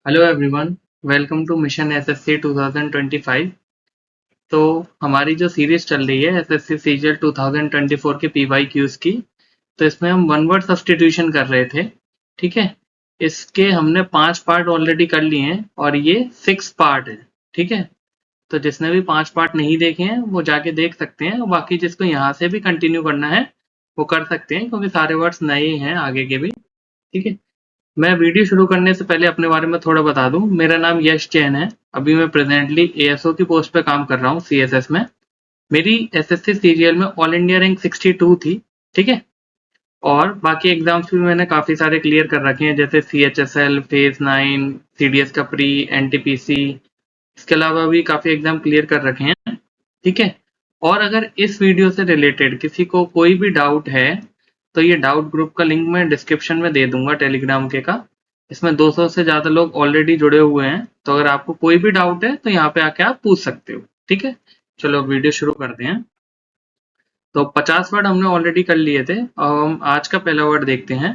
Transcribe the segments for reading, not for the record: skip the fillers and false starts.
Hello everyone, welcome to mission SSC 2025। तो हमारी जो सीरीज चल रही है एसएससी सीजीएल 2024 के पीवाई क्यूज की, तो इसमें हम वन वर्ड सब्स्टिट्यूशन कर रहे थे। ठीक है, इसके हमने 5 पार्ट ऑलरेडी कर लिए हैं और ये 6 पार्ट है। ठीक है, तो जिसने भी 5 पार्ट नहीं देखे हैं वो जाके देख सकते हैं, बाकी जिसको यहाँ से भी कंटिन्यू करना है वो कर सकते हैं, क्योंकि सारे वर्ड्स नए हैं आगे के भी। ठीक है, मैं वीडियो शुरू करने से पहले अपने बारे में थोड़ा बता दूं। मेरा नाम यश जैन है। अभी मैं प्रेजेंटली एएसओ की पोस्ट पे काम कर रहा हूँ, सीएसएस में। मेरी एसएससी सीजीएल में ऑल इंडिया रैंक 62 थी। ठीक है, और बाकी एग्जाम्स भी मैंने काफी सारे क्लियर कर रखे हैं, जैसे सीएचएसएल, फेज 9, सीडीएस का प्री, एनटीपीसी। इसके अलावा भी काफी एग्जाम क्लियर कर रखे हैं। ठीक है, और अगर इस वीडियो से रिलेटेड किसी को कोई भी डाउट है तो ये डाउट ग्रुप का लिंक मैं डिस्क्रिप्शन में दे दूंगा, टेलीग्राम के का। इसमें 200 से ज्यादा लोग ऑलरेडी जुड़े हुए हैं, तो अगर आपको कोई भी डाउट है तो यहाँ पे आके आप पूछ सकते हो। ठीक है, चलो वीडियो शुरू करते हैं। तो 50 वर्ड हमने ऑलरेडी कर लिए थे। अब हम आज का पहला वर्ड देखते हैं।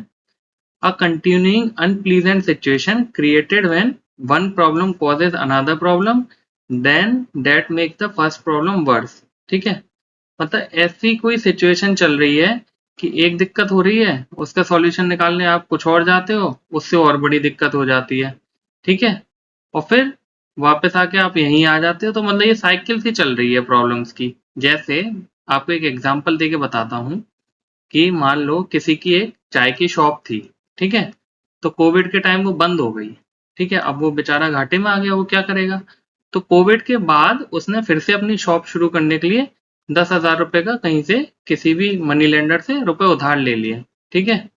A continuing unpleasant situation created when one problem causes another problem, then that make the first problem worse. ठीक है, मतलब ऐसी कोई सिचुएशन चल रही है कि एक दिक्कत हो रही है, उसका सॉल्यूशन निकालने आप कुछ और जाते हो, उससे और बड़ी दिक्कत हो जाती है। ठीक है, और फिर वापस आके आप यहीं आ जाते हो। तो मतलब ये साइकिल सी चल रही है प्रॉब्लम्स की। जैसे आपको एक एग्जांपल देके बताता हूँ कि मान लो किसी की एक चाय की शॉप थी। ठीक है, तो कोविड के टाइम वो बंद हो गई। ठीक है, अब वो बेचारा घाटे में आ गया, वो क्या करेगा। तो कोविड के बाद उसने फिर से अपनी शॉप शुरू करने के लिए 10,000 रुपए का कहीं से किसी भी मनी लेंडर से रुपए उधार ले लिए। ठीक है,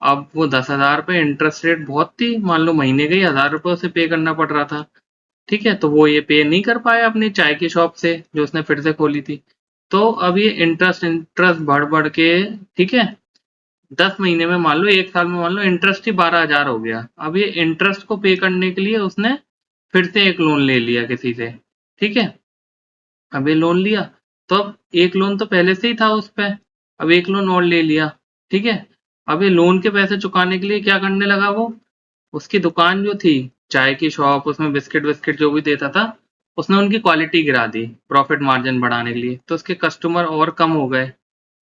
अब वो 10,000 रुपए इंटरेस्ट रेट बहुत थी, मान लो महीने के ही 1,000 रुपए उसे पे करना पड़ रहा था। ठीक है, तो वो ये पे नहीं कर पाया अपनी चाय की शॉप से जो उसने फिर से खोली थी। तो अब ये इंटरेस्ट इंटरेस्ट बढ़ बढ़ के, ठीक है, 10 महीने में मान लो, 1 साल में मान लो इंटरेस्ट ही 12,000 हो गया। अब ये इंटरेस्ट को पे करने के लिए उसने फिर से एक लोन ले लिया किसी से। ठीक है, अब ये लोन लिया, तो अब एक लोन तो पहले से ही था उस पे, अब एक लोन और ले लिया। ठीक है, अब ये लोन के पैसे चुकाने के लिए क्या करने लगा वो, उसकी दुकान जो थी, चाय की शॉप, उसमें बिस्किट विस्किट जो भी देता था, उसने उनकी क्वालिटी गिरा दी प्रॉफिट मार्जिन बढ़ाने के लिए, तो उसके कस्टमर और कम हो गए।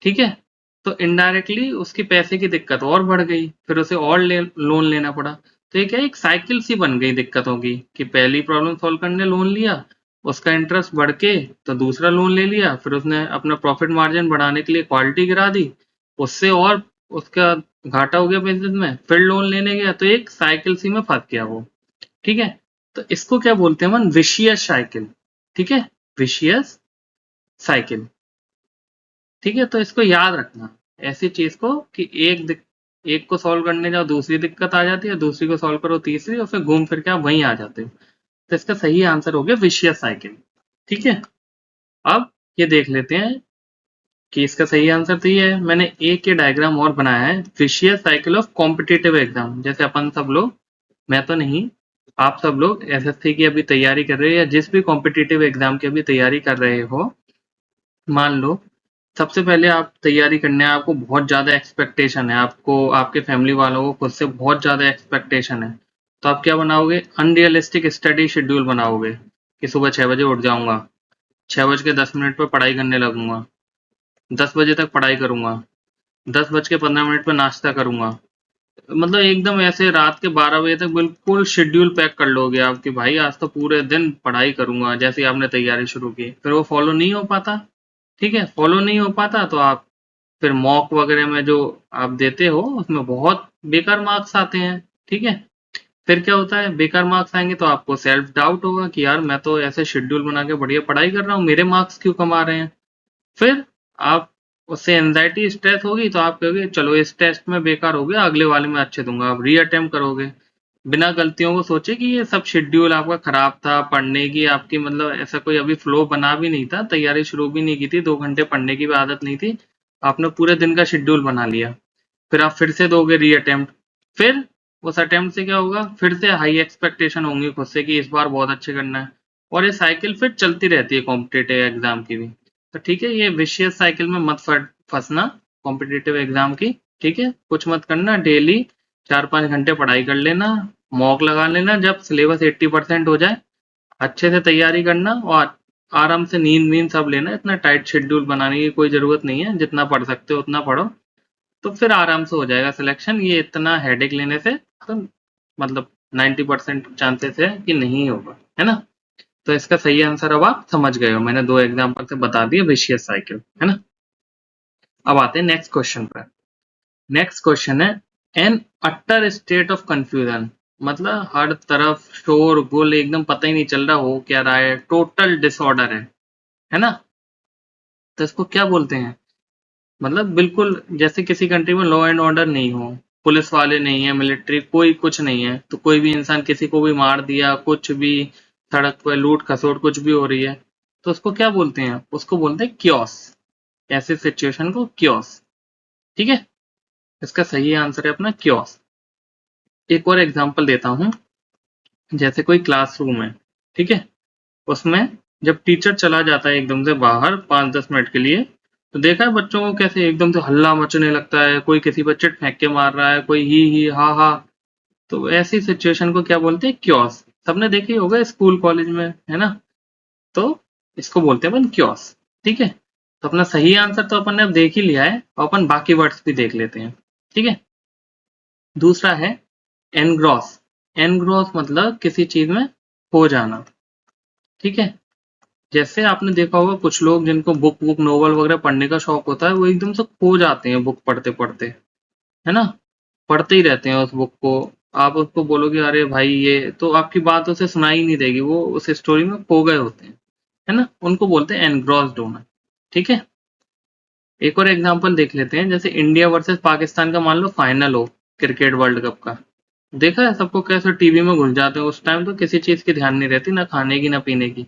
ठीक है, तो इनडायरेक्टली उसकी पैसे की दिक्कत और बढ़ गई, फिर उसे और लोन लेना पड़ा। तो ये क्या, एक साइकिल सी बन गई दिक्कतों की, कि पहली प्रॉब्लम सॉल्व करने लोन लिया, उसका इंटरेस्ट बढ़ के तो दूसरा लोन ले लिया, फिर उसने अपना प्रॉफिट मार्जिन बढ़ाने के लिए क्वालिटी गिरा दी, उससे और उसका घाटा हो गया बिजनेस में, फिर लोन लेने गया, तो एक साइकिल सी में फंस गया वो। ठीक है, तो इसको क्या बोलते हैं मन, विशियस साइकिल। ठीक है, विशियस साइकिल। ठीक है, तो इसको याद रखना, ऐसी चीज को कि एक को सॉल्व करने जाओ दूसरी दिक्कत आ जाती है, दूसरी को सॉल्व करो तीसरी, और फिर घूम फिर के आप वहीं आ जाते हो। तो इसका सही आंसर हो गया विशियस साइकिल। ठीक है, अब ये देख लेते हैं कि इसका सही आंसर तो ये है। मैंने एक ये डायग्राम और बनाया है, vicious cycle of competitive exam. जैसे अपन सब लोग, मैं तो नहीं, आप सब लोग एसएससी की अभी तैयारी कर रहे हो या जिस भी कॉम्पिटिटिव एग्जाम की अभी तैयारी कर रहे हो, मान लो सबसे पहले आप तैयारी करने, आपको बहुत ज़्यादा एक्सपेक्टेशन है, आपको आपके फैमिली वालों को खुद से बहुत ज़्यादा एक्सपेक्टेशन है, तो आप क्या बनाओगे, अनरियलिस्टिक स्टडी शेड्यूल बनाओगे कि सुबह 6 बजे उठ जाऊंगा, 6 बज के 10 मिनट पर पढ़ाई करने लगूंगा, 10 बजे तक पढ़ाई करूंगा, 10 बज के 15 मिनट पर नाश्ता करूंगा। मतलब एकदम ऐसे रात के 12 बजे तक बिल्कुल शेड्यूल पैक कर लोगे आप कि भाई आज तो पूरे दिन पढ़ाई करूंगा, जैसे ही आपने तैयारी शुरू की, फिर वो फॉलो नहीं हो पाता। ठीक है, फॉलो नहीं हो पाता तो आप फिर मॉक वगैरह में जो आप देते हो उसमें बहुत बेकार मार्क्स आते हैं। ठीक है, फिर क्या होता है, बेकार मार्क्स आएंगे तो आपको सेल्फ डाउट होगा कि यार मैं तो ऐसे शेड्यूल बना के बढ़िया पढ़ाई कर रहा हूँ, मेरे मार्क्स क्यों कम आ रहे हैं। फिर आप, उससे एंजाइटी स्ट्रेस होगी, तो आप कहोगे चलो इस टेस्ट में बेकार हो गया, अगले वाले में अच्छे दूंगा, आप री अटेम्प्ट करोगे बिना गलतियों को सोचे कि ये सब शेड्यूल आपका खराब था पढ़ने की, आपकी मतलब ऐसा कोई अभी फ्लो बना भी नहीं था, तैयारी शुरू भी नहीं की थी, 2 घंटे पढ़ने की भी आदत नहीं थी, आपने पूरे दिन का शेड्यूल बना लिया। फिर आप फिर से दोगे री अटेम्प्ट, फिर उस अटेम्प्ट से क्या होगा, फिर से हाई एक्सपेक्टेशन होंगी खुद से कि इस बार बहुत अच्छे करना है, और ये साइकिल फिर चलती रहती है कॉम्पिटेटिव एग्जाम की भी। तो ठीक है, ये विशियस साइकिल में मत फंसना कॉम्पिटेटिव एग्जाम की। ठीक है, कुछ मत करना, डेली 4-5 घंटे पढ़ाई कर लेना, मॉक लगा लेना जब सिलेबस 80% हो जाए, अच्छे से तैयारी करना और आराम से नींद वींद सब लेना। इतना टाइट शेड्यूल बनाने की कोई ज़रूरत नहीं है, जितना पढ़ सकते हो उतना पढ़ो, तो फिर आराम से हो जाएगा सिलेक्शन। ये इतना हेडेक लेने से तो मतलब 90% चांसेस है कि नहीं होगा, है ना। तो इसका सही आंसर अब आप समझ गए हो, मैंने 2 एग्जांपल से बता दिया विशियस साइकिल, है ना। अब आते हैं नेक्स्ट क्वेश्चन पर। नेक्स्ट क्वेश्चन है N utter state of confusion, मतलब हर तरफ शोर गुल, एकदम पता ही नहीं चल रहा हो क्या रहा है, टोटल डिसऑर्डर है ना। तो इसको क्या बोलते हैं, मतलब बिल्कुल जैसे किसी कंट्री में लॉ एंड ऑर्डर नहीं हो, पुलिस वाले नहीं है, मिलिट्री कोई कुछ नहीं है, तो कोई भी इंसान किसी को भी मार दिया, कुछ भी सड़क पर लूट खसोट कुछ भी हो रही है, तो उसको क्या बोलते हैं, उसको बोलते हैं क्योस। ऐसी सिचुएशन को क्योस, ठीक है। इसका सही आंसर है अपना क्योस। एक और एग्जांपल देता हूँ, जैसे कोई क्लासरूम है, ठीक है, उसमें जब टीचर चला जाता है एकदम से बाहर 5-10 मिनट के लिए, तो देखा है बच्चों को कैसे एकदम से हल्ला मचने लगता है, कोई किसी पर चिट फेंक के मार रहा है, कोई ही हा हा। तो ऐसी सिचुएशन को क्या बोलते हैं, क्योस। सबने देखे होगा स्कूल कॉलेज में, है ना। तो इसको बोलते हैं अपन क्योस, ठीक है। तो अपना सही आंसर तो अपन ने अब देख ही लिया है, और अपन बाकी वर्ड्स भी देख लेते हैं, ठीक है। दूसरा है एनग्रॉस। एनग्रॉस मतलब किसी चीज में खो जाना, ठीक है। जैसे आपने देखा होगा कुछ लोग जिनको बुक बुक नोवेल वगैरह पढ़ने का शौक होता है, वो एकदम से खो जाते हैं बुक पढ़ते पढ़ते, है ना। पढ़ते ही रहते हैं उस बुक को। आप उसको बोलोगे अरे भाई ये तो, आपकी बात उसे सुनाई नहीं देगी, वो उस स्टोरी में खो गए होते हैं, है ना। उनको बोलते हैं एनग्रॉस्ड होना, ठीक है। एक और एग्जांपल देख लेते हैं, जैसे इंडिया वर्सेस पाकिस्तान का मान लो फाइनल हो क्रिकेट वर्ल्ड कप का, देखा है सबको कैसे टीवी में घुस जाते हैं, उस टाइम तो किसी चीज की ध्यान नहीं रहती, ना खाने की ना पीने की।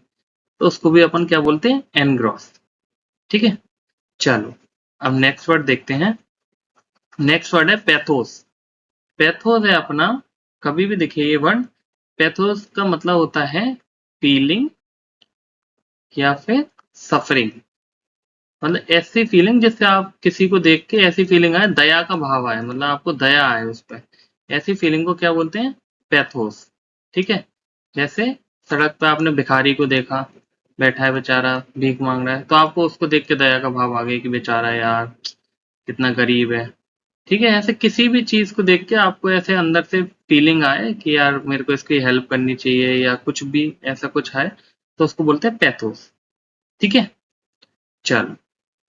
तो उसको भी अपन क्या बोलते हैं, एनग्रॉस, ठीक है। चलो अब नेक्स्ट वर्ड देखते हैं। नेक्स्ट वर्ड है पैथोस। पैथोस है अपना, कभी भी देखिए ये वर्ड, पैथोस का मतलब होता है फीलिंग या फिर सफरिंग। मतलब ऐसी फीलिंग जिससे आप किसी को देख के ऐसी फीलिंग आए, दया का भाव आए, मतलब आपको दया आए उस पर, ऐसी फीलिंग को क्या बोलते हैं, पैथोस, ठीक है। जैसे सड़क पे आपने भिखारी को देखा, बैठा है बेचारा भीख मांग रहा है, तो आपको उसको देख के दया का भाव आ गया कि बेचारा यार कितना गरीब है, ठीक है। ऐसे किसी भी चीज को देख के आपको ऐसे अंदर से फीलिंग आए कि यार मेरे को इसकी हेल्प करनी चाहिए, या कुछ भी ऐसा कुछ है, तो उसको बोलते हैं पैथोस, ठीक है। चलो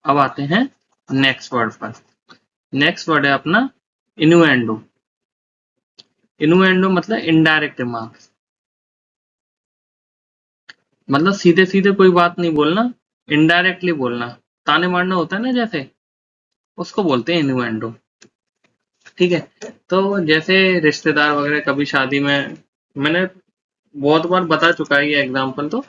अब आते हैं नेक्स्ट वर्ड पर। नेक्स्ट वर्ड है अपना इनुएंडो। इनुएंडो मतलब इनडायरेक्ट रिमार्क्स, मतलब सीधे सीधे कोई बात नहीं बोलना, इनडायरेक्टली बोलना, ताने मारना होता है ना जैसे, उसको बोलते हैं इनुएंडो, ठीक है। तो जैसे रिश्तेदार वगैरह कभी शादी में, मैंने बहुत बार बता चुका है ये एग्जाम्पल तो,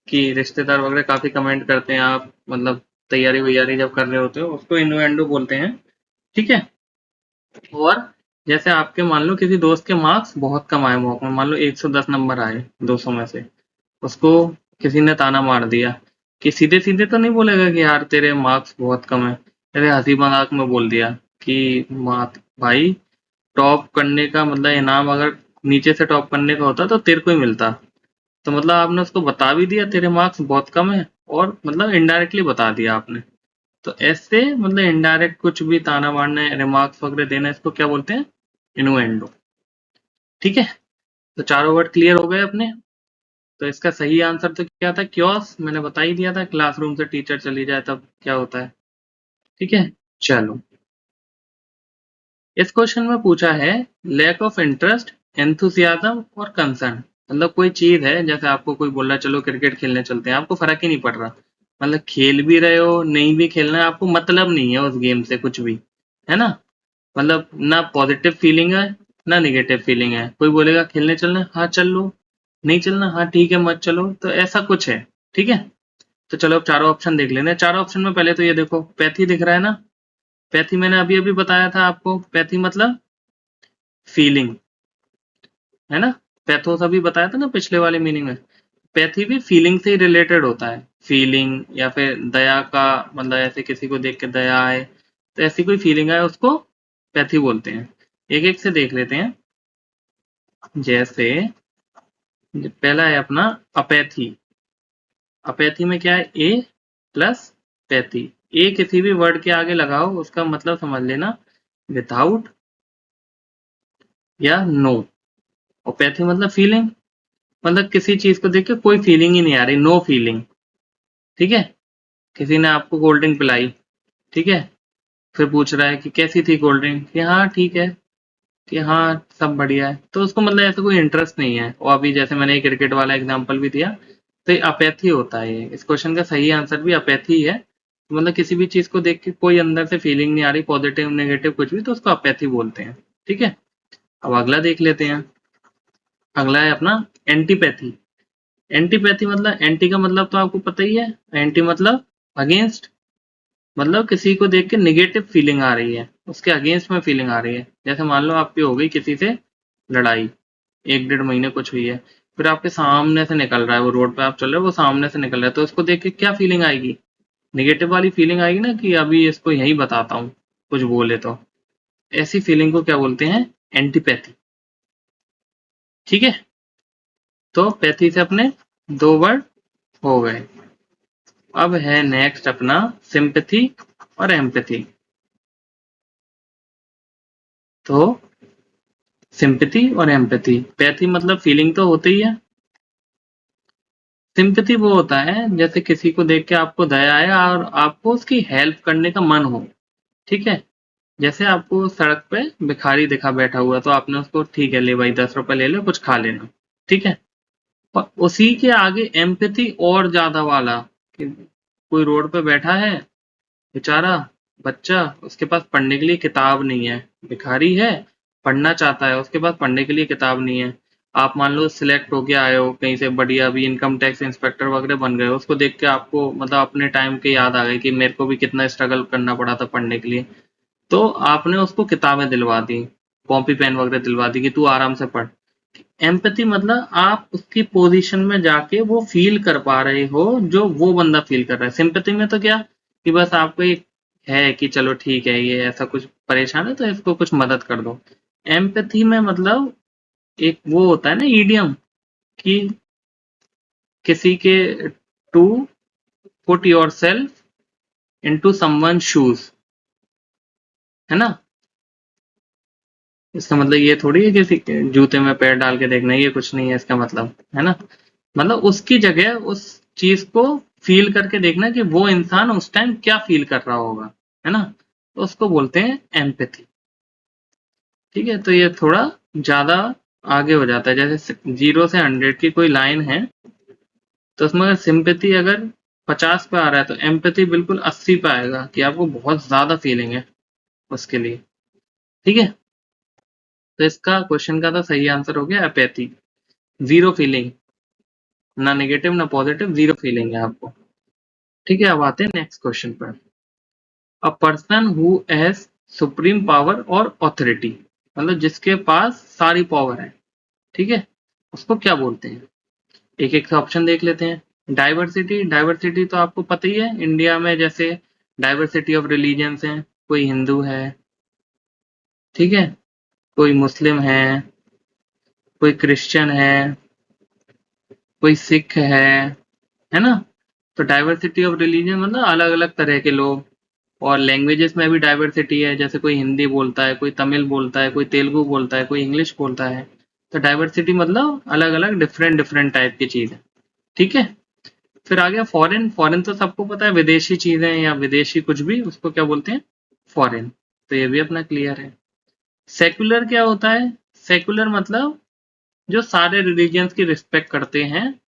कि रिश्तेदार वगैरह काफी कमेंट करते हैं, आप मतलब तैयारी वैयारी जब कर रहे होते हो उसको इनुएंडो बोलते हैं, ठीक है। और जैसे आपके मान लो किसी दोस्त के मार्क्स बहुत कम आए मॉक में, मान लो 110 नंबर आए 200 में से, उसको किसी ने ताना मार दिया, कि सीधे सीधे तो नहीं बोलेगा कि यार तेरे मार्क्स बहुत कम है, अरे हंसी मजाक में बोल दिया कि मात भाई, टॉप करने का मतलब इनाम अगर नीचे से टॉप करने का होता तो तेरे को ही मिलता। तो मतलब आपने उसको बता भी दिया तेरे मार्क्स बहुत कम है, और मतलब इनडायरेक्टली बता दिया आपने। तो ऐसे मतलब इनडायरेक्ट कुछ भी ताना मारना, रिमार्क्स वगैरह देना, इसको क्या बोलते हैं, इनुएंडो, ठीक है। तो चारों वर्ड क्लियर हो गए अपने। तो इसका सही आंसर तो क्या था, क्योस, मैंने बता ही दिया था, क्लासरूम से टीचर चली जाए तब क्या होता है, ठीक है। चलो इस क्वेश्चन में पूछा है लैक ऑफ इंटरेस्ट, एंथुसियाज्म और कंसर्न। मतलब कोई चीज है, जैसे आपको कोई बोल रहा है चलो क्रिकेट खेलने चलते हैं, आपको फर्क ही नहीं पड़ रहा, मतलब खेल भी रहे हो नहीं भी खेलना है, आपको मतलब नहीं है उस गेम से कुछ भी, है ना। मतलब ना पॉजिटिव फीलिंग है ना निगेटिव फीलिंग है, कोई बोलेगा खेलने चलना है, हाँ चल लो, नहीं चलना, हाँ ठीक है मत चलो, तो ऐसा कुछ है, ठीक है। तो चलो अब चारों ऑप्शन देख लेते हैं। चारों ऑप्शन में पहले तो ये देखो पैथी दिख रहा है ना, पैथी मैंने अभी अभी बताया था आपको, पैथी मतलब फीलिंग, है ना। पैथोस अभी बताया था ना पिछले वाले मीनिंग में, पैथी भी फीलिंग से ही रिलेटेड होता है, फीलिंग या फिर दया का, मतलब ऐसे किसी को देख के दया आए, तो ऐसी कोई फीलिंग आए उसको पैथी बोलते हैं। एक एक से देख लेते हैं। जैसे पहला है अपना अपैथी। अपैथी में क्या है, ए प्लस पैथी। ए किसी भी वर्ड के आगे लगाओ, उसका मतलब समझ लेना विदाउट या नो। और पैथी मतलब फीलिंग, मतलब किसी चीज को देख के कोई फीलिंग ही नहीं आ रही, नो फीलिंग। ठीक है, किसी ने आपको कोल्ड ड्रिंक पिलाई, ठीक है, फिर पूछ रहा है कि कैसी थी कोल्ड ड्रिंक, कि हाँ ठीक है, कि हाँ सब बढ़िया है, तो उसको मतलब ऐसा कोई इंटरेस्ट नहीं है। और अभी जैसे मैंने क्रिकेट वाला एग्जांपल भी दिया, तो ये अपैथी होता है। इस क्वेश्चन का सही आंसर भी अपैथी है। मतलब किसी भी चीज को देख के कोई अंदर से फीलिंग नहीं आ रही, पॉजिटिव नेगेटिव कुछ भी, तो उसको अपैथी बोलते हैं। ठीक है, अब अगला देख लेते हैं। अगला है अपना एंटीपैथी। एंटीपैथी मतलब, एंटी का मतलब तो आपको पता ही है, एंटी मतलब अगेंस्ट। मतलब किसी को देख के निगेटिव फीलिंग आ रही है, उसके अगेंस्ट में फीलिंग आ रही है। जैसे मान लो आपकी हो गई किसी से लड़ाई, 1-1.5 महीने कुछ हुई है, फिर आपके सामने से निकल रहा है, वो रोड पे आप चल रहे हो, वो सामने से निकल रहा है, तो उसको देख के क्या फीलिंग आएगी, निगेटिव वाली फीलिंग आएगी ना, कि अभी इसको यही बताता हूँ कुछ बोले तो। ऐसी फीलिंग को क्या बोलते हैं, एंटीपैथी। ठीक है, तो पैथी से अपने 2 वर्ड हो गए। अब है नेक्स्ट अपना सिंपैथी और एम्पैथी। तो सिंपैथी और एम्पैथी, पैथी मतलब फीलिंग तो होती ही है। सिंपैथी वो होता है जैसे किसी को देख के आपको दया आए और आपको उसकी हेल्प करने का मन हो। ठीक है, जैसे आपको सड़क पे भिखारी दिखा बैठा हुआ, तो आपने उसको ठीक है ले भाई 10 रुपए ले लो, कुछ खा लेना। ठीक है, और उसी के आगे एम्पैथी और ज्यादा वाला, कि कोई रोड पे बैठा है बेचारा बच्चा, उसके पास पढ़ने के लिए किताब नहीं है, भिखारी है, पढ़ना चाहता है, उसके पास पढ़ने के लिए किताब नहीं है। आप मान लो सिलेक्ट होके आए हो कहीं से बढ़िया, अभी इनकम टैक्स इंस्पेक्टर वगैरह बन गए हो, उसको देख के आपको मतलब अपने टाइम के याद आ गई कि मेरे को भी कितना स्ट्रगल करना पड़ा था पढ़ने के लिए। तो आपने उसको किताबें दिलवा दी, कॉपी पेन वगैरह दिलवा दी कि तू आराम से पढ़। एम्पैथी मतलब आप उसकी पोजीशन में जाके वो फील कर पा रहे हो जो वो बंदा फील कर रहा है। सिंपैथी में तो क्या, कि बस आपको एक है कि चलो ठीक है ये ऐसा कुछ परेशान है तो इसको कुछ मदद कर दो। एम्पैथी में मतलब एक वो होता है ना ईडियम, कि किसी के to put yourself into someone shoes, है ना। इसका मतलब ये थोड़ी है किसी के जूते में पैर डाल के देखना, ये कुछ नहीं है इसका मतलब, है ना। मतलब उसकी जगह उस चीज को फील करके देखना कि वो इंसान उस टाइम क्या फील कर रहा होगा, है ना, तो उसको बोलते हैं एम्पैथी। ठीक है, तो ये थोड़ा ज्यादा आगे हो जाता है। जैसे 0 से 100 की कोई लाइन है, तो उसमें अगर सिंपैथी अगर 50 पे आ रहा है, तो एम्पैथी बिल्कुल 80 पे आएगा, कि आपको बहुत ज्यादा फीलिंग है उसके लिए। ठीक है, तो इसका क्वेश्चन का तो सही आंसर हो गया अपैथी, जीरो फीलिंग, ना नेगेटिव ना पॉजिटिव, जीरो फीलिंग है आपको। ठीक है, अब आते हैं नेक्स्ट क्वेश्चन पर। A person who has supreme power और ऑथोरिटी, मतलब जिसके पास सारी पावर है, ठीक है, उसको क्या बोलते हैं। एक एक से ऑप्शन देख लेते हैं। डाइवर्सिटी, डाइवर्सिटी तो आपको पता ही है, इंडिया में जैसे डाइवर्सिटी ऑफ रिलीजन्स हैं, कोई हिंदू है, ठीक है, कोई मुस्लिम कोई क्रिश्चियन है, कोई सिख है ना। तो डाइवर्सिटी ऑफ रिलीजन मतलब अलग अलग तरह के लोग। और लैंग्वेजेस में भी डाइवर्सिटी है, जैसे कोई हिंदी बोलता है, कोई तमिल बोलता है, कोई तेलुगु बोलता है, कोई इंग्लिश बोलता है। तो डाइवर्सिटी मतलब अलग अलग डिफरेंट डिफरेंट टाइप की चीज है। ठीक है, फिर आ गया फॉरेन। फॉरेन तो सबको पता है, विदेशी चीजें या विदेशी कुछ भी, उसको क्या बोलते हैं, फॉरेन। तो ये भी अपना क्लियर है। सेक्युलर क्या होता है, सेक्युलर मतलब जो सारे रिलीजियंस की रिस्पेक्ट करते हैं,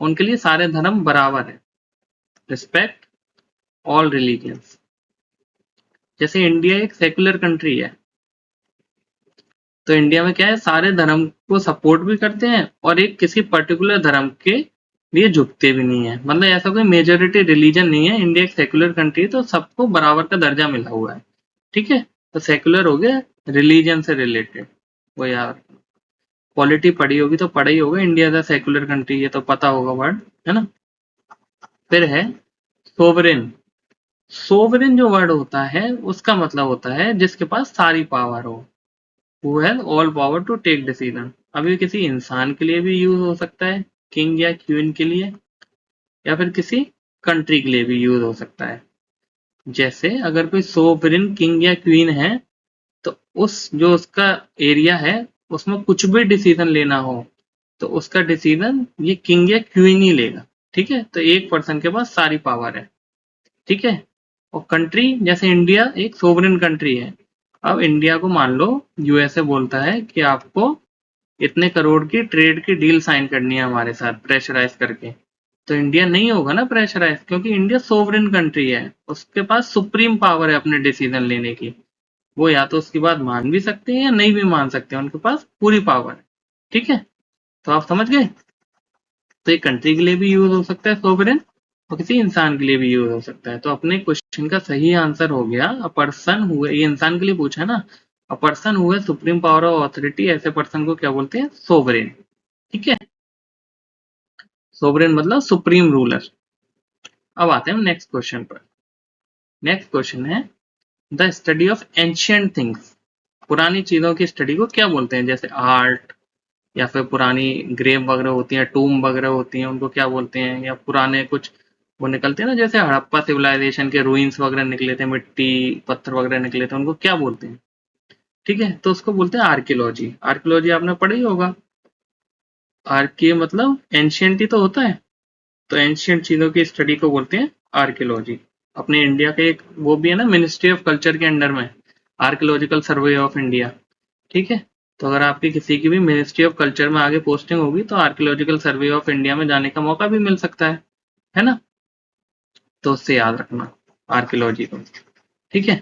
उनके लिए सारे धर्म बराबर है, रिस्पेक्ट ऑल रिलीजियंस। जैसे इंडिया एक सेक्युलर कंट्री है, तो इंडिया में क्या है, सारे धर्म को सपोर्ट भी करते हैं और एक किसी पर्टिकुलर धर्म के लिए झुकते भी नहीं है। मतलब ऐसा कोई मेजोरिटी रिलीजन नहीं है, इंडिया एक सेक्युलर कंट्री है, तो सबको बराबर का दर्जा मिला हुआ है। ठीक है, तो सेक्युलर हो गया रिलीजन से रिलेटेड। वो यार पॉलिटी पढ़ी होगी तो पढ़ा ही होगा, इंडिया द सेक्युलर कंट्री, ये तो पता होगा वर्ड, है ना। फिर है सोवरेन। सोवरेन जो वर्ड होता है उसका मतलब होता है जिसके पास सारी पावर हो, who has all power to take decision. अब ये किसी इंसान के लिए भी यूज हो सकता है, किंग या क्वीन के लिए, या फिर किसी कंट्री के लिए भी यूज हो सकता है। जैसे अगर कोई सोवरेन किंग या क्वीन है, तो उस जो उसका एरिया है उसमें कुछ भी डिसीजन लेना हो तो उसका डिसीजन ये किंग या क्वीन ही लेगा। ठीक है, तो एक पर्सन के पास सारी पावर है। ठीक है, और कंट्री जैसे इंडिया एक सोवरेन कंट्री है। अब इंडिया को मान लो यूएसए बोलता है कि आपको इतने करोड़ की ट्रेड की डील साइन करनी है हमारे साथ प्रेशराइज करके, तो इंडिया नहीं होगा ना प्रेशराइज, क्योंकि इंडिया सोवरेन कंट्री है, उसके पास सुप्रीम पावर है अपने डिसीजन लेने की। वो या तो उसकी बात मान भी सकते हैं या नहीं भी मान सकते हैं, उनके पास पूरी पावर है। ठीक है, तो आप समझ गए। तो एक कंट्री के लिए भी यूज हो सकता है सोवरेन, और किसी इंसान के लिए भी यूज हो सकता है। तो अपने क्वेश्चन का सही आंसर हो गया अ पर्सन हुए, ये इंसान के लिए पूछा ना, अ पर्सन हुए सुप्रीम पावर ऑफ अथॉरिटी, ऐसे पर्सन को क्या बोलते हैं, सोवरेन। ठीक है, सोवरेन मतलब सुप्रीम रूलर। अब आते हैं हम नेक्स्ट क्वेश्चन पर। नेक्स्ट क्वेश्चन है the study of ancient things, पुरानी चीजों की स्टडी को क्या बोलते हैं, जैसे आर्ट, या फिर पुरानी ग्रेव वगैरह होती हैं, टूम वगैरह होती हैं, उनको क्या बोलते हैं, या पुराने कुछ वो निकलते हैं ना, जैसे हड़प्पा सिविलाइजेशन के रूइंस वगैरह निकले थे, मिट्टी पत्थर वगैरह निकले थे, उनको क्या बोलते हैं। ठीक है, तो उसको बोलते हैं आर्कियोलॉजी। आर्कियोलॉजी आपने पढ़ी होगा। आर्की मतलब एंशियंट ही तो होता है, तो एंशियंट चीजों की स्टडी को बोलते हैं आर्कियोलॉजी। अपने इंडिया के एक वो भी है ना, मिनिस्ट्री ऑफ कल्चर के अंडर में आर्कियोलॉजिकल सर्वे ऑफ इंडिया। ठीक है, तो अगर आपकी किसी की भी मिनिस्ट्री ऑफ कल्चर में आगे पोस्टिंग होगी तो आर्कियोलॉजिकल सर्वे ऑफ इंडिया में जाने का मौका भी मिल सकता है ना। तो उससे याद रखना आर्कियोलॉजी को। ठीक है,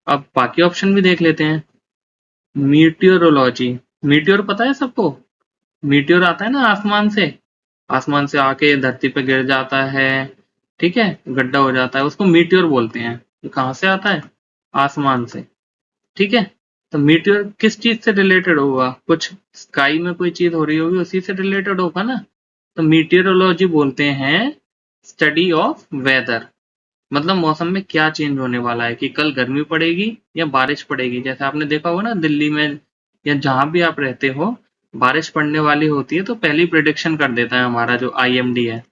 अब बाकी ऑप्शन भी देख लेते हैं। मीटियोरोलॉजी, मीटियोर पता है सबको, मीटियोर आता है ना आसमान से, आसमान से आके धरती पे गिर जाता है। ठीक है, गड्ढा हो जाता है, उसको मीटियोर बोलते हैं। ये कहाँ से आता है, आसमान से। ठीक है, तो मीटियोर किस चीज से रिलेटेड होगा, कुछ स्काई में कोई चीज हो रही होगी उसी से रिलेटेड होगा ना। तो मीटियोरोलॉजी बोलते हैं स्टडी ऑफ वेदर, मतलब मौसम में क्या चेंज होने वाला है, कि कल गर्मी पड़ेगी या बारिश पड़ेगी। जैसे आपने देखा होगा ना दिल्ली में या जहां भी आप रहते हो, बारिश पड़ने वाली होती है तो पहली प्रिडिक्शन कर देता है हमारा जो आईएमडी है।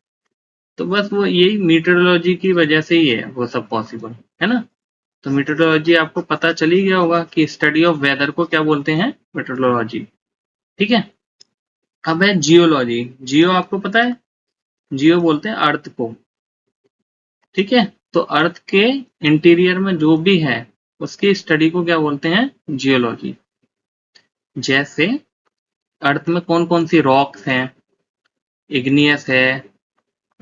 तो बस वो यही मीटरोलॉजी की वजह से ही है वो सब पॉसिबल, है ना। तो मीटरोलॉजी आपको पता चल ही गया होगा कि स्टडी ऑफ वेदर को क्या बोलते हैं, मीटरोलॉजी। ठीक है, अब है जियोलॉजी। जियो आपको पता है, जियो बोलते हैं अर्थ को। ठीक है, तो अर्थ के इंटीरियर में जो भी है उसकी स्टडी को क्या बोलते हैं, जियोलॉजी। जैसे अर्थ में कौन कौन सी रॉक्स हैं, इग्नियस है,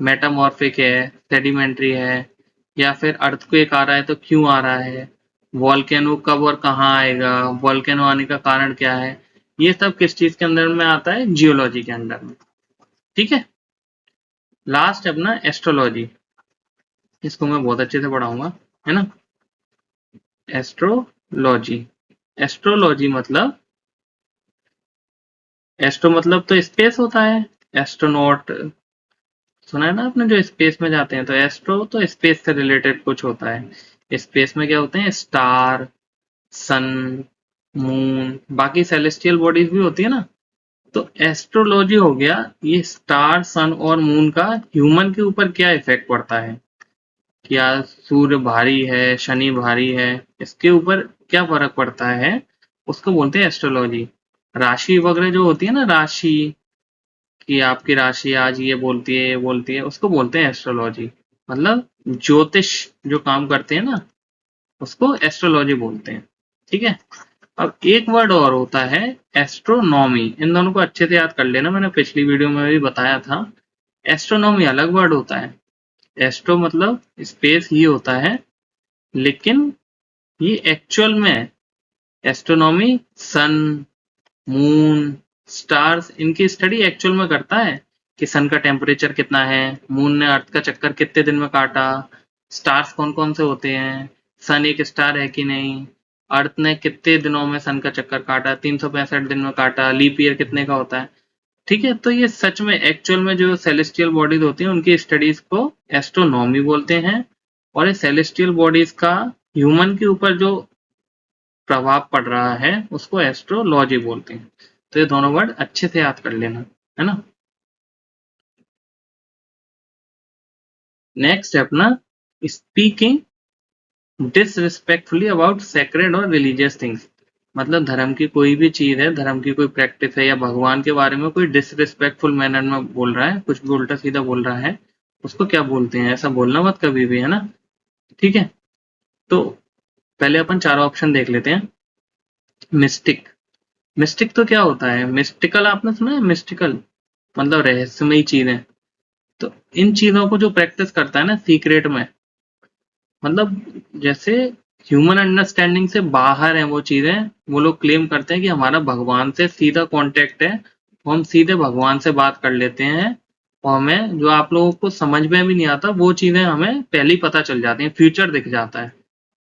मेटामॉर्फिक है, सेडिमेंट्री है, या फिर अर्थक्वेक आ रहा है तो क्यों आ रहा है, वॉल्केनो कब और कहाँ आएगा, वॉल्केनो आने का कारण क्या है, ये सब किस चीज के अंदर में आता है, जियोलॉजी के अंदर में। ठीक है, लास्ट अपना एस्ट्रोलॉजी, इसको मैं बहुत अच्छे से पढ़ाऊंगा, है ना। एस्ट्रोलॉजी, एस्ट्रोलॉजी मतलब, एस्ट्रो मतलब तो स्पेस होता है, एस्ट्रोनॉट सुना है ना आपने, जो स्पेस में जाते हैं। तो एस्ट्रो तो स्पेस से रिलेटेड कुछ होता है, स्पेस में क्या होते हैं, स्टार, सन, मून, बाकी सेलेस्टियल बॉडीज भी होती है ना। तो एस्ट्रोलॉजी हो गया ये स्टार, सन और मून का ह्यूमन के ऊपर क्या इफेक्ट पड़ता है, क्या सूर्य भारी है, शनि भारी है, इसके ऊपर क्या फर्क पड़ता है, उसको बोलते हैं एस्ट्रोलॉजी। राशि वगैरह जो होती है ना, राशि कि आपकी राशि आज ये बोलती है, ये बोलती है, उसको बोलते हैं एस्ट्रोलॉजी। मतलब ज्योतिष जो काम करते हैं ना, उसको एस्ट्रोलॉजी बोलते हैं। ठीक है, अब एक वर्ड और होता है एस्ट्रोनॉमी, इन दोनों को अच्छे से याद कर लेना, मैंने पिछली वीडियो में भी बताया था। एस्ट्रोनॉमी अलग वर्ड होता है, एस्ट्रो मतलब स्पेस ही होता है, लेकिन ये एक्चुअल में एस्ट्रोनॉमी सन, मून, स्टार्स, इनकी स्टडी एक्चुअल में करता है कि सन का टेम्परेचर कितना है, मून ने अर्थ का चक्कर कितने दिन में काटा, स्टार्स कौन कौन से होते हैं, सन एक स्टार है कि नहीं, अर्थ ने कितने दिनों में सन का चक्कर काटा, 365 दिन में काटा, लीप ईयर कितने का होता है। ठीक है, तो ये सच में एक्चुअल में जो सेलेस्टियल बॉडीज होती हैं उनकी स्टडीज को एस्ट्रोनॉमी बोलते हैं। और ये सेलेस्टियल बॉडीज का ह्यूमन के ऊपर जो प्रभाव पड़ रहा है उसको एस्ट्रोलॉजी बोलते हैं। तो ये दोनों वर्ड अच्छे से याद कर लेना, है ना। नेक्स्ट है अपना स्पीकिंग डिसरिस्पेक्टफुली अबाउट सेक्रेड और रिलीजियस थिंग्स। मतलब धर्म की कोई भी चीज है, धर्म की कोई प्रैक्टिस है या भगवान के बारे में कोई डिसरिस्पेक्टफुल मैनर में बोल रहा है, कुछ भी उल्टा सीधा बोल रहा है, उसको क्या बोलते हैं, ऐसा बोलना मत कभी भी, है ना। ठीक है, तो पहले अपन चारों ऑप्शन देख लेते हैं। मिस्टिक, मिस्टिक तो क्या होता है, मिस्टिकल आपने सुना है, मिस्टिकल मतलब रहस्यमयी चीजें। तो इन चीजों को जो प्रैक्टिस करता है ना सीक्रेट में, मतलब जैसे ह्यूमन अंडरस्टैंडिंग से बाहर है वो चीजें, वो लोग क्लेम करते हैं कि हमारा भगवान से सीधा कांटेक्ट है, वो हम सीधे भगवान से बात कर लेते हैं, और हमें जो आप लोगों को समझ में भी नहीं आता वो चीजें हमें पहले ही पता चल जाती हैं, फ्यूचर दिख जाता है।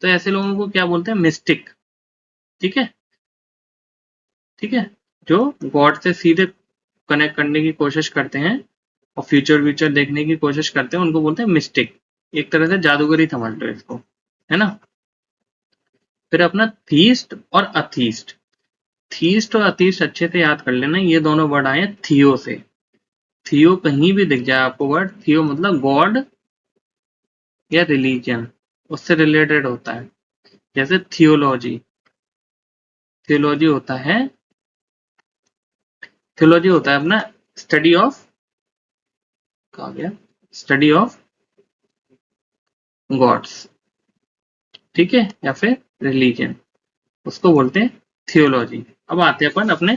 तो ऐसे लोगों को क्या बोलते हैं, मिस्टिक। ठीक है, ठीक है, जो गॉड से सीधे कनेक्ट करने की कोशिश करते हैं और फ्यूचर व्यूचर देखने की कोशिश करते हैं, उनको बोलते हैं मिस्टिक। एक तरह से जादूगरी समझ लो इसको, है ना। फिर अपना थीस्ट और अथीस्ट। थीस्ट और अथीस्ट अच्छे से याद कर लेना, ये दोनों वर्ड आए थियो से। थियो कहीं भी दिख जाए आपको वर्ड, थियो मतलब गॉड या रिलीजन, उससे रिलेटेड होता है। जैसे थियोलॉजी, थियोलॉजी होता है, थियोलॉजी होता है अपना स्टडी ऑफ, कहा गया, स्टडी ऑफ गॉड्स, ठीक है, या फिर रिलीजन, उसको बोलते हैं थियोलॉजी। अब आते हैं अपन अपने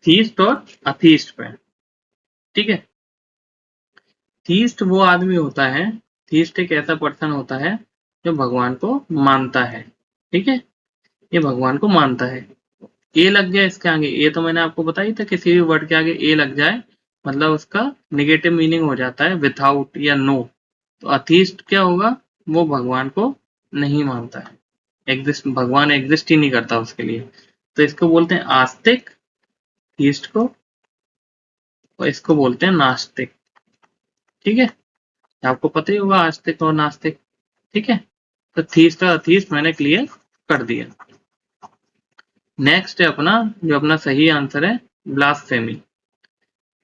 थीस्ट और अथीस्ट पे। ठीक है, थीस्ट वो आदमी होता है, थीस्ट एक ऐसा पर्सन होता है जो भगवान को मानता है। ठीक है, ये भगवान को मानता है। ए लग जाए इसके आगे, ए तो मैंने आपको बताई था, किसी भी वर्ड के आगे ए लग जाए मतलब उसका निगेटिव मीनिंग हो जाता है, विथआउट या नो। तो अथीस्ट क्या होगा, वो भगवान को नहीं मानता है, एग्जिस्ट, भगवान एग्जिस्ट ही नहीं करता उसके लिए। तो इसको बोलते हैं आस्तिक, थीस्ट को, और इसको बोलते हैं नास्तिक। ठीक है, आपको पता ही होगा आस्तिक और नास्तिक। ठीक है, तो थीस्ट और अथीस्ट मैंने क्लियर कर दिया। नेक्स्ट है अपना, जो अपना सही आंसर है, ब्लास्फेमी।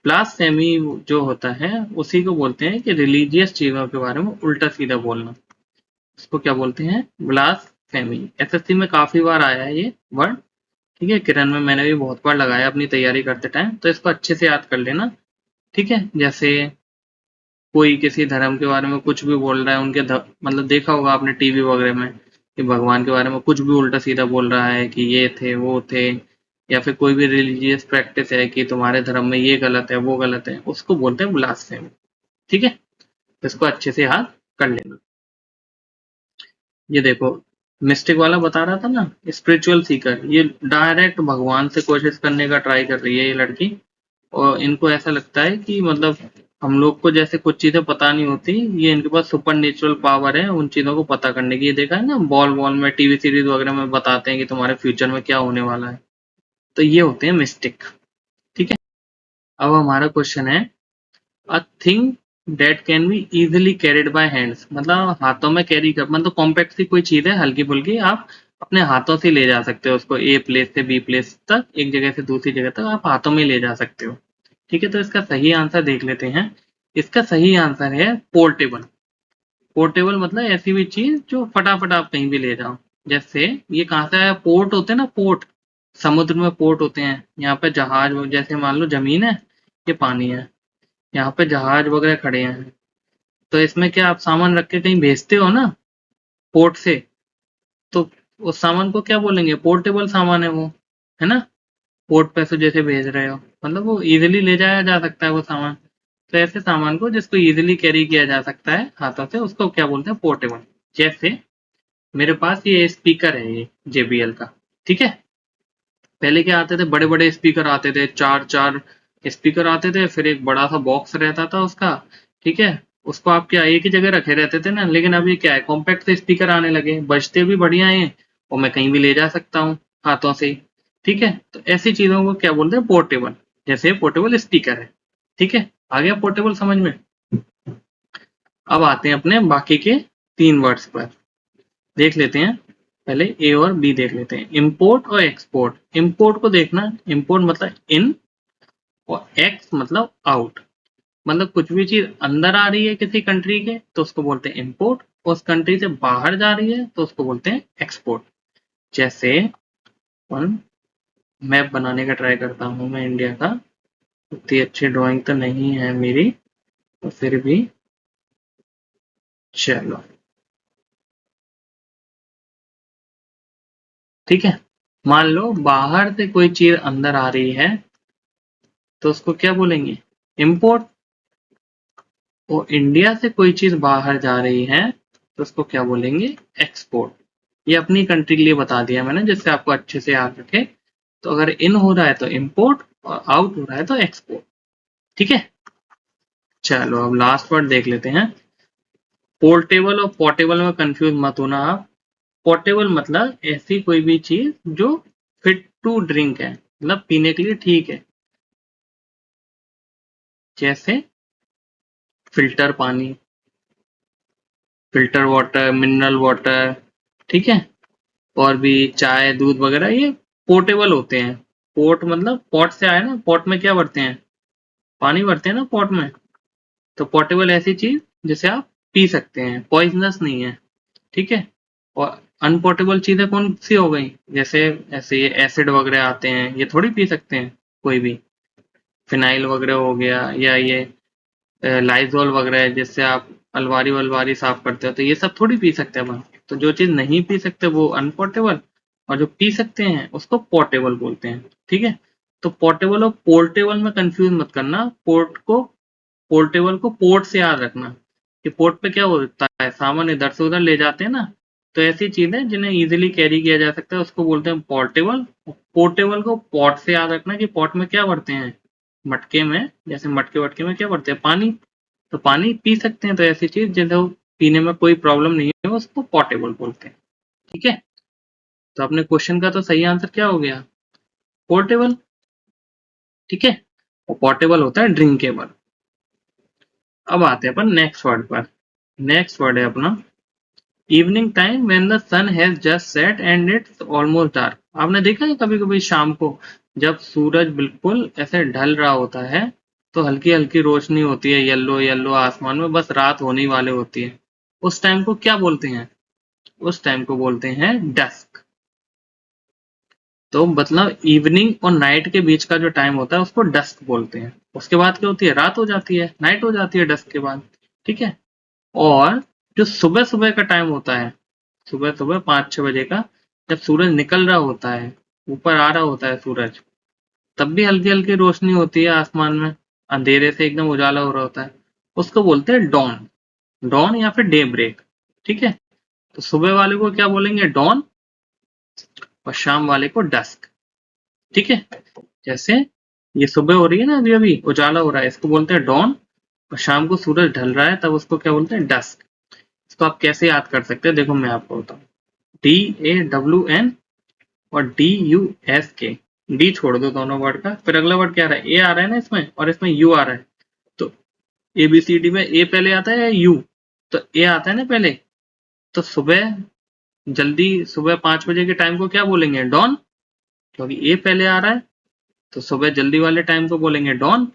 ब्लास्फेमी जो होता है उसी को बोलते हैं कि रिलीजियस चीजों के बारे में उल्टा सीधा बोलना, इसको क्या बोलते हैं, ब्लास्फेमी। एसएससी में काफी बार आया है ये वर्ड। ठीक है, किरण में मैंने भी बहुत बार लगाया अपनी तैयारी करते टाइम, तो इसको अच्छे से याद कर लेना। ठीक है, जैसे कोई किसी धर्म के बारे में कुछ भी बोल रहा है, उनके मतलब देखा होगा आपने टीवी वगैरह में कि भगवान के बारे में कुछ भी उल्टा सीधा बोल रहा है कि ये थे वो थे, या फिर कोई भी रिलीजियस प्रैक्टिस है कि तुम्हारे धर्म में ये गलत है वो गलत है, उसको बोलते हैं ब्लास्फेमी। ठीक है, इसको अच्छे से याद कर लेना। ये देखो, मिस्टिक वाला बता रहा था ना, स्पिरिचुअल सीकर, ये डायरेक्ट भगवान से कोशिश करने का ट्राई कर रही है ये लड़की, और इनको ऐसा लगता है कि मतलब हम लोग को जैसे कुछ चीजें पता नहीं होती, ये इनके पास सुपर नेचुरल पावर है उन चीजों को पता करने की। ये देखा है ना, बॉल बॉल में, टीवी सीरीज वगैरह में बताते हैं कि तुम्हारे फ्यूचर में क्या होने वाला है। तो ये होते हैं मिस्टिक। ठीक है, अब हमारा क्वेश्चन है, a thing date can be easily carried by hands, मतलब हाथों में कैरी कर, मतलब कॉम्पैक्ट सी कोई चीज है, हल्की फुल्की, आप अपने हाथों से ले जा सकते हो उसको, ए प्लेस से बी प्लेस तक, एक जगह से दूसरी जगह तक आप हाथों में ले जा सकते हो। ठीक है, तो इसका सही आंसर देख लेते हैं। इसका सही आंसर है पोर्टेबल। पोर्टेबल मतलब ऐसी भी चीज जो फटाफट आप कहीं भी ले जाओ। जैसे ये कहाँ से आया, पोर्ट होते हैं ना, पोर्ट, समुद्र में पोर्ट होते हैं, यहाँ पे जहाज, जैसे मान लो जमीन है, ये पानी है, यहाँ पे जहाज वगैरह खड़े हैं, तो इसमें क्या आप सामान रख के कहीं भेजते हो ना, पोर्ट से, तो उस सामान को क्या बोलेंगे, पोर्टेबल सामान है वो, है ना। पोर्ट पे से जैसे भेज रहे हो, मतलब वो इजीली ले जाया जा सकता है वो सामान। तो ऐसे सामान को जिसको इजीली कैरी किया जा सकता है हाथों से, उसको क्या बोलते हैं, पोर्टेबल। जैसे मेरे पास ये स्पीकर है, ये JBL का। ठीक है, पहले क्या आते थे, बड़े बड़े स्पीकर आते थे, चार चार स्पीकर आते थे, फिर एक बड़ा सा बॉक्स रहता था उसका। ठीक है, उसको आप क्या एक ही जगह रखे रहते थे ना, लेकिन अभी क्या है, कॉम्पैक्ट से स्पीकर आने लगे, बजते भी बढ़िया हैं, और मैं कहीं भी ले जा सकता हूँ हाथों से। ठीक है, तो ऐसी चीजों को क्या बोलते हैं, पोर्टेबल। जैसे पोर्टेबल स्पीकर है। ठीक है, आ गया पोर्टेबल समझ में। अब आते हैं अपने बाकी के 3 वर्ड्स पर, देख लेते हैं। पहले ए और बी देख लेते हैं। इंपोर्ट और एक्सपोर्ट। इंपोर्ट को देखना, इंपोर्ट मतलब इन और एक्स मतलब आउट। मतलब कुछ भी चीज अंदर आ रही है किसी कंट्री के तो उसको बोलते हैं इंपोर्ट, उस कंट्री से बाहर जा रही है तो उसको बोलते हैं एक्सपोर्ट। जैसे मैप बनाने का ट्राई करता हूँ मैं इंडिया का। उतनी अच्छी ड्राइंग तो नहीं है मेरी, तो फिर भी चलो ठीक है। मान लो बाहर से कोई चीज अंदर आ रही है तो उसको क्या बोलेंगे, इंपोर्ट। और इंडिया से कोई चीज बाहर जा रही है तो उसको क्या बोलेंगे, एक्सपोर्ट। ये अपनी कंट्री के लिए बता दिया मैंने जिससे आपको अच्छे से याद रखे। तो अगर इन हो रहा है तो इंपोर्ट और आउट हो रहा है तो एक्सपोर्ट। ठीक है। चलो अब लास्ट वर्ड देख लेते हैं। पोर्टेबल और पोर्टेबल में कंफ्यूज मत होना आप। पोर्टेबल मतलब ऐसी कोई भी चीज जो फिट टू ड्रिंक है, मतलब पीने के लिए ठीक है। जैसे फिल्टर पानी, फिल्टर वाटर, मिनरल वाटर। ठीक है। और भी चाय दूध वगैरह ये पोर्टेबल होते हैं। पोर्ट मतलब पॉट से आए ना, पॉट में क्या भरते हैं, पानी भरते हैं ना पॉट में। तो पोर्टेबल ऐसी चीज जिसे आप पी सकते हैं, पॉइजनस नहीं है। ठीक है। और अनपोर्टेबल चीजें कौन सी हो गई, जैसे ऐसे ये एसिड वगैरह आते हैं, ये थोड़ी पी सकते हैं कोई भी। फिनाइल वगैरह हो गया, या ये लाइजोल वगैरह है जिससे आप अलमारी वलवारी साफ करते हो, तो ये सब थोड़ी पी सकते हैं अपन। तो जो चीज नहीं पी सकते वो अनपोर्टेबल, और जो पी सकते हैं उसको पोर्टेबल बोलते हैं। ठीक है। तो पोर्टेबल और पोर्टेबल में कंफ्यूज मत करना। पोर्टेबल को पोर्ट से याद रखना कि पोर्ट पे क्या होता है, सामान इधर से उधर ले जाते हैं ना। तो ऐसी चीजें जिन्हें इजीली कैरी किया जा सकता है उसको बोलते हैं पोर्टेबल। पोर्टेबल को पॉट से याद रखना कि पॉट में क्या भरते हैं, मटके में, जैसे मटके वटके में क्या भरते हैं, पानी। तो पानी पी सकते हैं, तो ऐसी चीज जिसे पीने में कोई प्रॉब्लम नहीं है उसको पोर्टेबल बोलते हैं। ठीक है। तो अपने क्वेश्चन का तो सही आंसर क्या हो गया, पोर्टेबल। ठीक है। और पोर्टेबल होता है ड्रिंकेबल। अब आते हैं अपन नेक्स्ट वर्ड पर। नेक्स्ट वर्ड है अपना evening time when the sun has just set and it's almost dark. आपने देखा है कभी कभी शाम को जब सूरज बिल्कुल ऐसे ढल रहा होता है तो हल्की हल्की रोशनी होती है, येलो येलो आसमान में, बस रात होने वाले होती है। उस टाइम को क्या बोलते हैं, उस टाइम को बोलते हैं डस्क। तो मतलब इवनिंग और नाइट के बीच का जो टाइम होता है उसको डस्क बोलते हैं। उसके बाद क्या होती है, रात हो जाती है, नाइट हो जाती है डस्क के बाद। ठीक है। और जो सुबह सुबह का टाइम होता है, सुबह सुबह 5-6 बजे का, जब सूरज निकल रहा होता है, ऊपर आ रहा होता है सूरज, तब भी हल्की हल्की रोशनी होती है आसमान में, अंधेरे से एकदम उजाला हो रहा होता है, उसको बोलते हैं डॉन। डॉन या फिर डे ब्रेक। ठीक है। तो सुबह वाले को क्या बोलेंगे, डॉन। और शाम वाले को डस्क। ठीक है। जैसे ये सुबह हो रही है ना, अभी अभी उजाला हो रहा है, इसको बोलते हैं डॉन। और शाम को सूरज ढल रहा है तब उसको क्या बोलते हैं, डस्क। इसको आप कैसे याद कर सकते हैं, देखो मैं आपको बताऊं। DAWN और DUSK। डी छोड़ दो दोनों वर्ड का, फिर अगला वर्ड क्या आ रहा है, ए आ रहा है ना इसमें, और इसमें यू आ रहा है। तो ABCD में ए पहले आता है या यू, तो ए आता है ना पहले। तो सुबह, जल्दी सुबह 5 बजे के टाइम को क्या बोलेंगे, डॉन, क्योंकि ए पहले आ रहा है। तो सुबह जल्दी वाले टाइम को बोलेंगे डॉन।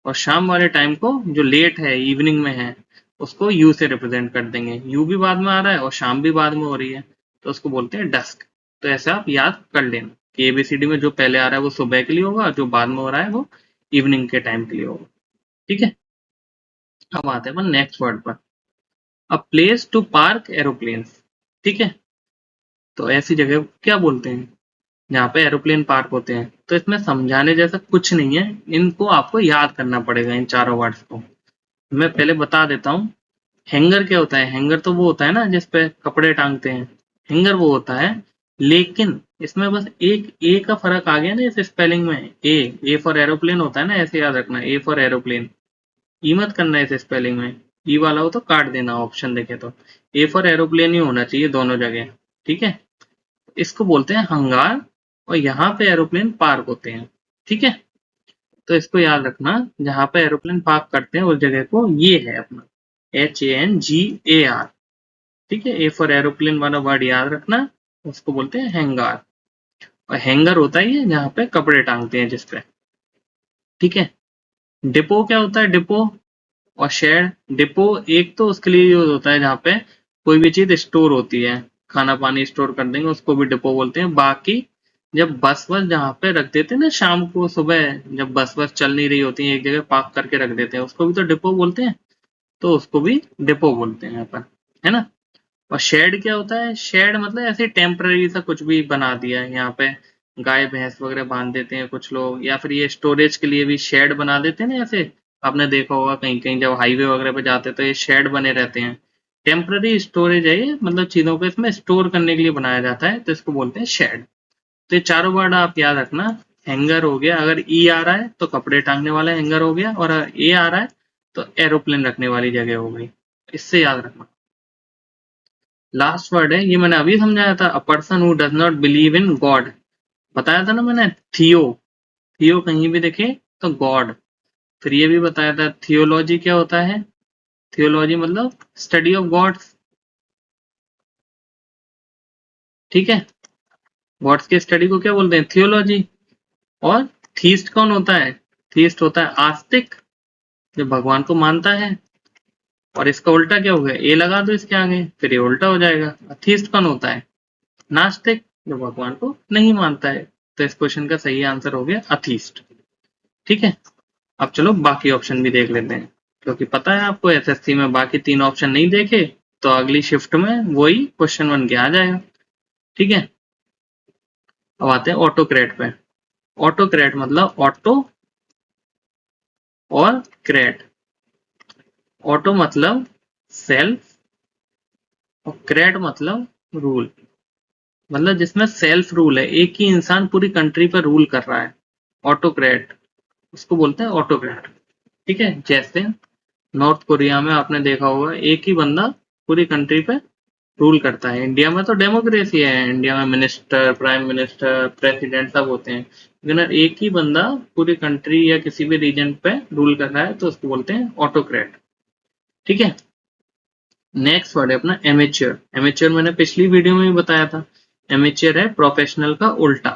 और शाम वाले टाइम को जो लेट है, इवनिंग में है, उसको यू से रिप्रेजेंट कर देंगे। यू भी बाद में आ रहा है और शाम भी बाद में हो रही है, तो उसको बोलते हैं डस्क। तो ऐसे आप याद कर लेना कि ABCD में जो पहले आ रहा है वो सुबह के लिए होगा, जो बाद में हो रहा है वो इवनिंग के टाइम के लिए होगा। ठीक है। अब आते हैं अपन नेक्स्ट वर्ड पर। A place to park aeroplanes. ठीक है। तो ऐसी जगह को क्या बोलते हैं जहाँ पे एरोप्लेन पार्क होते हैं। तो इसमें समझाने जैसा कुछ नहीं है, इनको आपको याद करना पड़ेगा, इन चारों वर्ड्स को। मैं पहले बता देता हूँ। हैंगर क्या होता है, हैंगर तो वो होता है ना जिसपे कपड़े टांगते हैं, हैंगर वो होता है। लेकिन इसमें बस एक ए का फर्क आ गया ना इस स्पेलिंग में। ए फॉर एरोप्लेन होता है ना, ऐसे याद रखना, ए फॉर एरोप्लेन। ई मत करना इस स्पेलिंग में, ई वाला हो तो काट देना ऑप्शन देखे तो। ए फॉर एरोप्लेन ही होना चाहिए दोनों जगह। ठीक है। इसको बोलते हैं हंगार, और यहाँ पे एरोप्लेन पार्क होते हैं। ठीक है। तो इसको याद रखना, जहाँ पे एरोप्लेन पार्क करते हैं उस जगह को ये है अपना HANGAR। ठीक है। ए फॉर एरोप्लेन वाला वर्ड याद रखना। उसको बोलते हैं हैंगार। और हैंगर होता ही है जहाँ पे कपड़े टांगते हैं जिसपे, ठीक है। डिपो क्या होता है, डिपो और शेड। डिपो एक तो उसके लिए यूज होता है जहाँ पे कोई भी चीज स्टोर होती है, खाना पानी स्टोर कर देंगे उसको भी डिपो बोलते हैं। बाकी जब बस वस जहाँ पे रख देते हैं ना शाम को सुबह, जब बस वस चल नहीं रही होती है एक जगह पार्क करके रख देते हैं, उसको भी तो डिपो बोलते हैं, तो उसको भी डिपो बोलते हैं अपन, है ना। और शेड क्या होता है, शेड मतलब ऐसे टेम्पररी सा कुछ भी बना दिया है, यहाँ पे गाय भैंस वगैरह बांध देते हैं कुछ लोग, या फिर ये स्टोरेज के लिए भी शेड बना देते हैं ना ऐसे। आपने देखा होगा कहीं कहीं जब हाईवे वगैरह पे जाते हैं तो ये शेड बने रहते हैं। टेम्पररी स्टोरेज है ये, मतलब चीजों को इसमें स्टोर करने के लिए बनाया जाता है, तो इसको बोलते हैं शेड। तो ये चारों वर्ड आप याद रखना। हैंगर हो गया, अगर ई आ रहा है तो कपड़े टांगने वाला हैंगर हो गया, और अगर ए आ रहा है तो एरोप्लेन रखने वाली जगह हो गई। इससे याद रखना। लास्ट वर्ड है, ये मैंने अभी समझाया था, a person who does not believe in God. बताया था ना मैंने, थियो। थियो कहीं भी देखे तो गॉड। फिर ये भी बताया था थियोलॉजी क्या होता है। थियोलॉजी मतलब स्टडी ऑफ गॉड्स, ठीक है। गॉड्स की स्टडी को क्या बोलते हैं, थियोलॉजी। और थीस्ट कौन होता है, थीस्ट होता है आस्तिक, जो भगवान को मानता है। और इसका उल्टा क्या हो गया, ए लगा दो इसके आगे फिर ये उल्टा हो जाएगा। अथीस्ट कौन होता है, नास्तिक, जो भगवान को नहीं मानता है। तो इस क्वेश्चन का सही आंसर हो गया अथीस्ट, ठीक है। अब चलो बाकी ऑप्शन भी देख लेते हैं, क्योंकि पता है आपको एसएससी में बाकी 3 ऑप्शन नहीं देखे तो अगली शिफ्ट में वही क्वेश्चन बन के आ जाएगा, ठीक है। अब आते हैं ऑटोक्रेट पे। ऑटोक्रेट मतलब ऑटो और क्रेट। ऑटो मतलब सेल्फ और क्रेट मतलब रूल, मतलब जिसमें सेल्फ रूल है, एक ही इंसान पूरी कंट्री पर रूल कर रहा है, ऑटोक्रेट, उसको बोलते हैं ऑटोक्रेट, ठीक है। जैसे नॉर्थ कोरिया में आपने देखा होगा एक ही बंदा पूरी कंट्री पे रूल करता है। इंडिया में तो डेमोक्रेसी है, इंडिया में मिनिस्टर, प्राइम मिनिस्टर, प्रेसिडेंट सब होते हैं, लेकिन अगर एक ही बंदा पूरी कंट्री या किसी भी रीजन पे रूल कर रहा है तो उसको बोलते हैं ऑटोक्रेट, ठीक है। नेक्स्ट वर्ड है अपना एमेच्योर। एमेच्योर मैंने पिछली वीडियो में भी बताया था, एमेच्योर है प्रोफेशनल का उल्टा।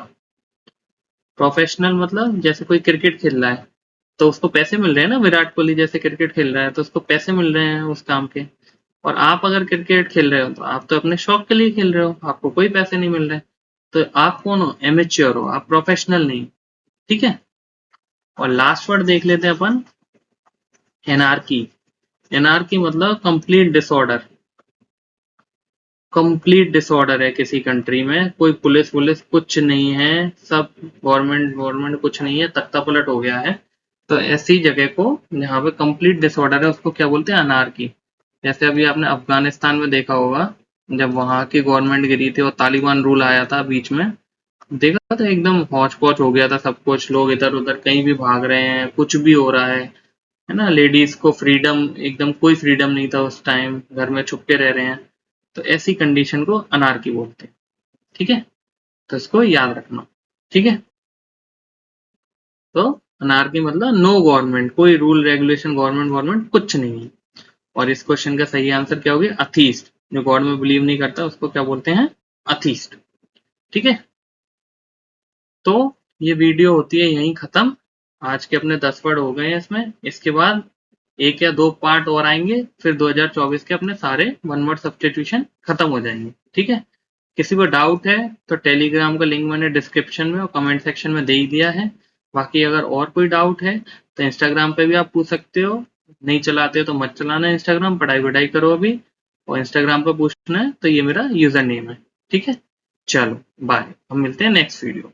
प्रोफेशनल मतलब जैसे कोई क्रिकेट खेल रहा है तो उसको पैसे मिल रहे हैं ना, विराट कोहली जैसे क्रिकेट खेल रहा है तो उसको पैसे मिल रहे हैं उस काम के। और आप अगर क्रिकेट खेल रहे हो तो आप तो अपने शौक के लिए खेल रहे हो, आपको कोई पैसे नहीं मिल रहे। तो आप कौन हो, एमेच्योर हो, आप प्रोफेशनल नहीं, ठीक है। और लास्ट वर्ड देख लेते हैं अपन, एनार्की। एनार्की मतलब कंप्लीट डिसऑर्डर। कंप्लीट डिसऑर्डर है किसी कंट्री में, कोई पुलिस वुलिस कुछ नहीं है, सब गवर्नमेंट गवर्नमेंट कुछ नहीं है, तख्ता पलट हो गया है। तो ऐसी जगह को जहाँ पे कंप्लीट डिसऑर्डर है उसको क्या बोलते हैं, अनार्की। जैसे अभी आपने अफगानिस्तान में देखा होगा, जब वहां की गवर्नमेंट गिरी थी और तालिबान रूल आया था बीच में, देखा था एकदम हौच पौच हो गया था सब कुछ, लोग इधर उधर कहीं भी भाग रहे हैं, कुछ भी हो रहा है ना। लेडीज को फ्रीडम, एकदम कोई फ्रीडम नहीं था उस टाइम, घर में छुप के रह रहे हैं। तो ऐसी कंडीशन को अनार्की बोलते हैं, ठीक है। तो इसको याद रखना, ठीक है। तो अनार्की मतलब नो गवर्नमेंट, कोई रूल रेगुलेशन, गवर्नमेंट गवर्नमेंट कुछ नहीं है। और इस क्वेश्चन का सही आंसर क्या होगा, अथीस्ट। जो गॉड में बिलीव नहीं करता उसको क्या बोलते हैं, अथीस्ट, ठीक है। तो ये वीडियो होती है यहीं खत्म। आज के अपने 10 वर्ड हो गए हैं इसमें, इसके बाद 1 या 2 पार्ट और आएंगे, फिर 2024 के अपने सारे वन वर्ड सब्स्टिट्यूशन खत्म हो जाएंगे, ठीक है। किसी को डाउट है तो टेलीग्राम का लिंक मैंने डिस्क्रिप्शन में और कमेंट सेक्शन में दे ही दिया है। बाकी अगर और कोई डाउट है तो इंस्टाग्राम पे भी आप पूछ सकते हो। नहीं चलाते हो तो मत चलाना इंस्टाग्राम, पढ़ाई वढ़ाई करो अभी। और इंस्टाग्राम पर पूछना है तो ये मेरा यूजर नेम है, ठीक है। चलो बाय, हम मिलते हैं नेक्स्ट वीडियो।